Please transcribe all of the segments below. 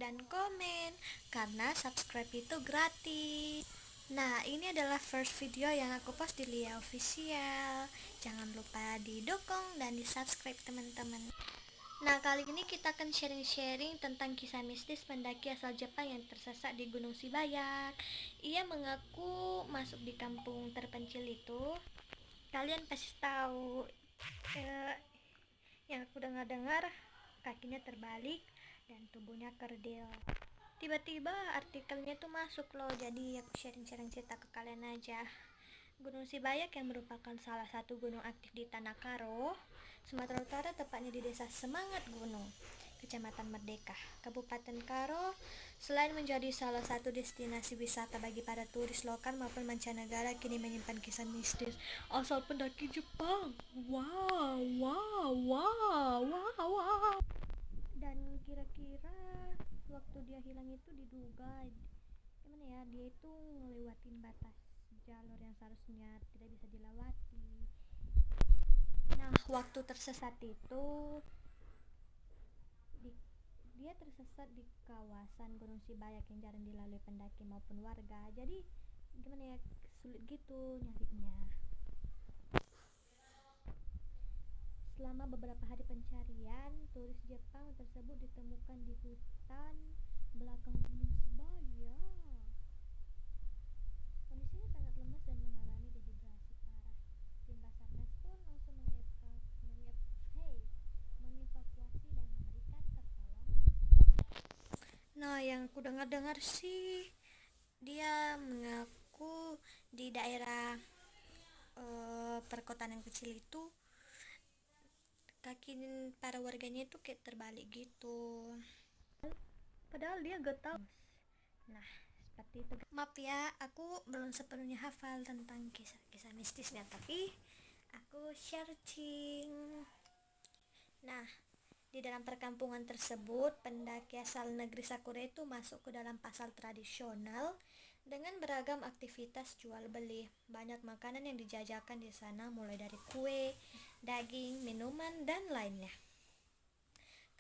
dan komen, karena subscribe itu gratis. Nah, ini adalah first video yang aku post di Lia Official. Jangan lupa didukung dan di subscribe teman-teman. Nah, kali ini kita akan sharing-sharing tentang kisah mistis pendaki asal Jepang yang tersesat di Gunung Shibayak. Ia mengaku masuk di kampung terpencil itu. Kalian pasti tahu, yang aku dengar-dengar kakinya terbalik dan tubuhnya kerdil. Tiba-tiba artikelnya tuh masuk loh, jadi aku sharing-sharing cerita ke kalian aja. Gunung Shibayak yang merupakan salah satu gunung aktif di Tanah Karo, Sumatera Utara, tepatnya di desa Semangat Gunung, Kecamatan Merdeka, Kabupaten Karo, selain menjadi salah satu destinasi wisata bagi para turis lokal maupun mancanegara, kini menyimpan kisah mistis asal pendaki Jepang. Wow, wow, wow, wow, wow. Dan kira-kira waktu dia hilang itu diduga gimana ya, dia itu ngelewatin batas jalur yang seharusnya tidak bisa dilewati. Nah, waktu tersesat itu dia tersesat di kawasan Gunung Shibayak yang jarang dilalui pendaki maupun warga. Jadi gimana ya, sulit gitu nyarinya. Selama beberapa hari pencarian, turis Jepang tersebut ditemukan di hutan belakang Gunung Shibayak. Kondisinya sangat lemas dan mengalami dehidrasi parah. Tim Basarnas pun langsung mengevakuasi dan memberikan pertolongan. Nah, yang ku dengar-dengar sih, dia mengaku di daerah perkotaan yang kecil itu, kaki para warganya itu kayak terbalik gitu. Padahal dia gak tahu. Nah, seperti itu. Maaf ya, aku belum sepenuhnya hafal tentang kisah-kisah mistisnya, tapi aku searching. Nah, di dalam perkampungan tersebut, pendaki asal negeri Sakura itu masuk ke dalam pasar tradisional dengan beragam aktivitas jual beli. Banyak makanan yang dijajakan di sana, mulai dari kue, daging, minuman, dan lainnya.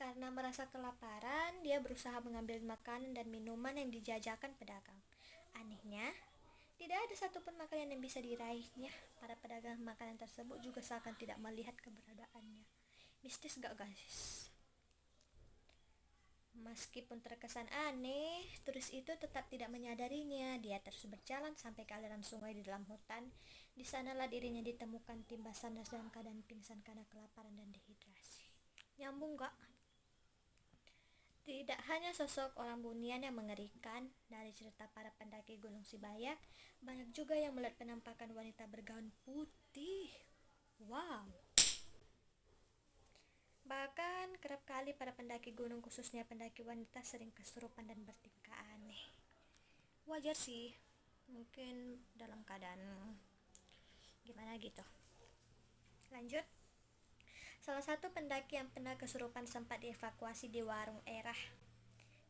Karena merasa kelaparan, dia berusaha mengambil makanan dan minuman yang dijajakan pedagang. Anehnya, tidak ada satupun makanan yang bisa diraihnya. Para pedagang makanan tersebut juga seakan tidak melihat keberadaannya. Mistis gak guys? Meskipun terkesan aneh, turis itu tetap tidak menyadarinya. Dia terus berjalan sampai ke aliran sungai di dalam hutan. Di sanalah dirinya ditemukan tim Basarnas dalam keadaan pingsan karena kelaparan dan dehidrasi. Nyambung gak? Tidak hanya sosok orang bunian yang mengerikan dari cerita para pendaki Gunung Shibayak, banyak juga yang melihat penampakan wanita bergaun putih. Wow. Bahkan kerap kali para pendaki gunung, khususnya pendaki wanita, sering kesurupan dan bertingkah aneh. Wajar sih, mungkin dalam keadaan gimana gitu. Lanjut. Salah satu pendaki yang pernah kesurupan sempat dievakuasi di warung Erah.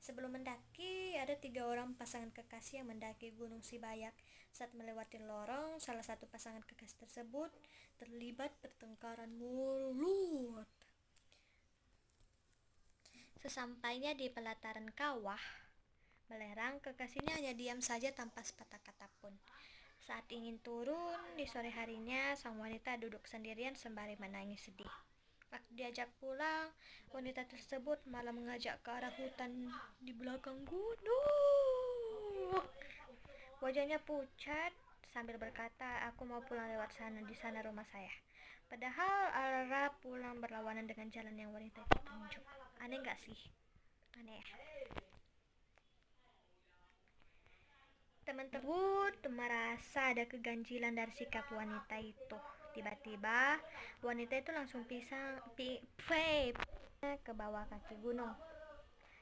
Sebelum mendaki, ada 3 orang pasangan kekasih yang mendaki Gunung Shibayak. Saat melewati lorong, salah satu pasangan kekasih tersebut terlibat pertengkaran mulut. Sesampainya di pelataran kawah belerang, kekasihnya hanya diam saja tanpa sepatah kata pun. Saat ingin turun di sore harinya, sang wanita duduk sendirian sembari menangis sedih. Waktu diajak pulang, wanita tersebut malah mengajak ke arah hutan di belakang gunung. Wajahnya pucat sambil berkata, "Aku mau pulang lewat sana, di sana rumah saya." Padahal arah pulang berlawanan dengan jalan yang wanita itu tunjuk. Aneh gak sih? Aneh ya. Teman-teman merasa ada keganjilan dari sikap wanita itu. Tiba-tiba wanita itu langsung ke bawah kaki gunung.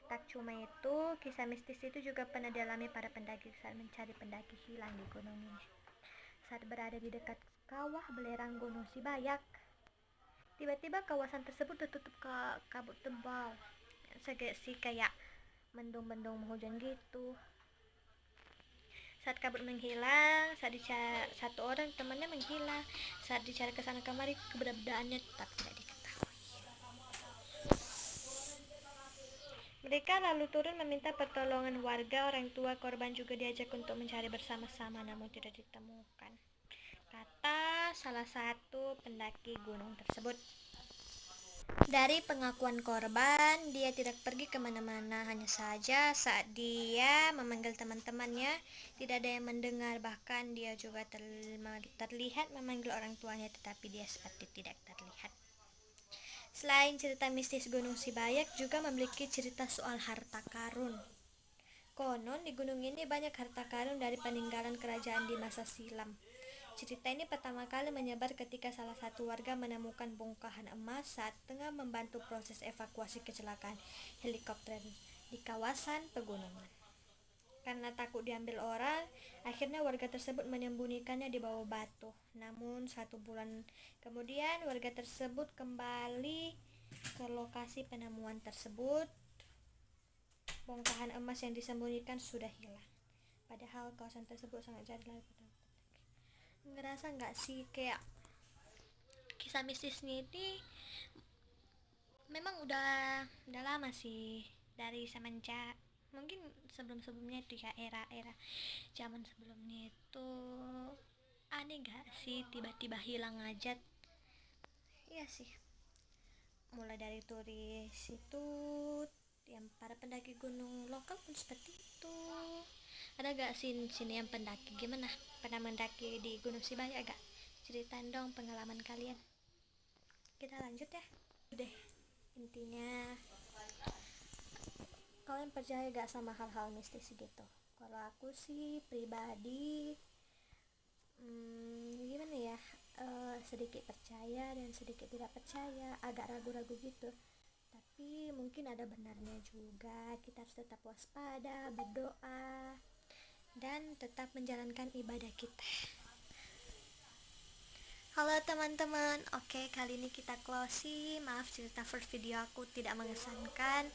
Tak cuma itu, kisah mistis itu juga pernah dialami para pendaki saat mencari pendaki hilang di gunung ini. Saat berada di dekat kawah belerang Gunung Shibayak, tiba-tiba kawasan tersebut tertutup kabut tebal. Sih kayak mendung-mendung hujan gitu. Saat kabut menghilang, satu orang temannya menghilang. Saat dicari ke sana kemari, keberadaannya tetap tidak diketahui. Mereka lalu turun meminta pertolongan warga. Orang tua korban juga diajak untuk mencari bersama-sama, namun tidak ditemukan, kata salah satu pendaki gunung tersebut. Dari pengakuan korban, dia tidak pergi kemana-mana, hanya saja saat dia memanggil teman-temannya, tidak ada yang mendengar. Bahkan dia juga terlihat memanggil orang tuanya, tetapi dia seperti tidak terlihat. Selain cerita mistis Gunung Sibayak, juga memiliki cerita soal harta karun. Konon di gunung ini banyak harta karun dari peninggalan kerajaan di masa silam. Cerita ini pertama kali menyebar ketika salah satu warga menemukan bongkahan emas saat tengah membantu proses evakuasi kecelakaan helikopter di kawasan pegunungan. Karena takut diambil orang, akhirnya warga tersebut menyembunyikannya di bawah batu. Namun 1 bulan kemudian warga tersebut kembali ke lokasi penemuan tersebut. Bongkahan emas yang disembunyikan sudah hilang. Padahal kawasan tersebut sangat jadul. Ngerasa nggak sih kayak kisah mistisnya ini memang udah lama sih, dari semenjak mungkin sebelumnya itu ya, era zaman sebelumnya itu. Aneh gak sih tiba-tiba hilang aja? Iya sih, mulai dari turis itu, yang para pendaki gunung lokal pun seperti itu. Ada gak sini yang pendaki? Gimana, pernah mendaki di Gunung Sibayak gak? Ceritain dong pengalaman kalian. Kita lanjut ya. Udah, intinya kalian percaya gak sama hal-hal mistis gitu? Kalau aku sih pribadi gimana ya, sedikit percaya dan sedikit tidak percaya, agak ragu-ragu gitu. Tapi mungkin ada benarnya juga. Kita harus tetap waspada, berdoa, dan tetap menjalankan ibadah kita. Halo teman-teman, oke, kali ini kita closing. Maaf cerita first video aku tidak mengesankan,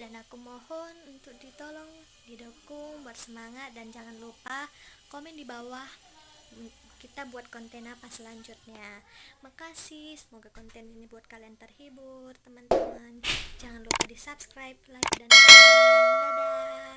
dan aku mohon untuk ditolong, didukung, buat semangat, dan jangan lupa komen di bawah kita buat konten apa selanjutnya. Makasih, semoga konten ini buat kalian terhibur teman-teman. Jangan lupa di subscribe, like, dan komen. Dadah.